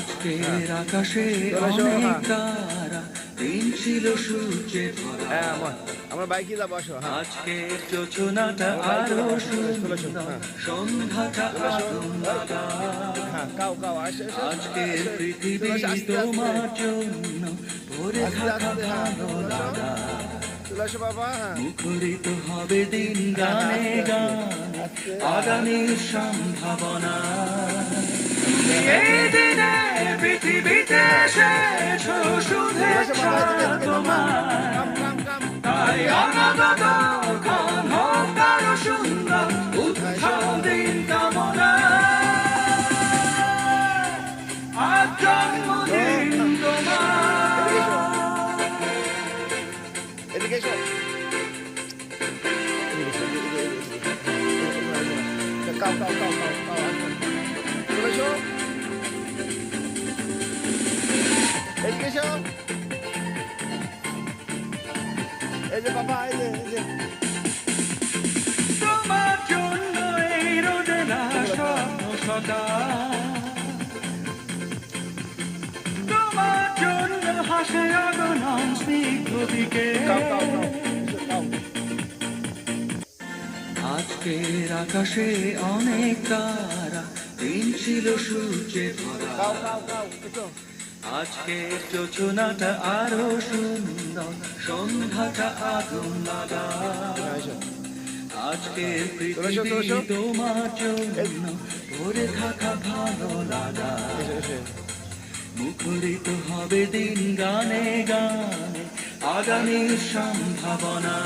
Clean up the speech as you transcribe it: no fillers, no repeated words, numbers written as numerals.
আজকের আকাশে অনেক তারা, দিন ছিল সূর্যে ভরা। আমার বাইকে যা বসো। আজকের যোজনাটা আরো সুন্দর, সন্ধ্যাটা আগুন লাগা। আজকের পৃথিবী তোমার জন্য ভরে থাকা ভালো লাগা। মুখরিত হবে দিন গানে গানে, আগামীর সম্ভাবনা। এই দিনে পৃথিবীতে এসেছো শুভেচ্ছা তোমার, তাই অনাগত ক্ষণ হোক আরো সুন্দর, উৎসব দিন কামনা। আজ জন্মদিন তোমার। এদিকে এসো। কাও কাও কাও কাও কাও চলে এসো। এদিকে এসো। এই যে বাবা, এই যে তোমার জন্য এই রোদেলা স্বপ্ন সকাল, তোমার জন্য হাসে অগণন স্নিগ্ধ বিকেল। কাও কাও কাও কাও। আজকের আকাশে অনেক তারা, দিন ছিল সূর্যে ভরা। কাও কাও কাও এসো। আজকের যোজনাটা আরো সুন্দর, সন্ধ্যাটা আগুন লাগা। আজকের পৃথিবী তোমার জন্য ভরে থাকা ভালো লাগা। মুখরিত হবে দিন গানে গানে, আগামীর সম্ভাবনা।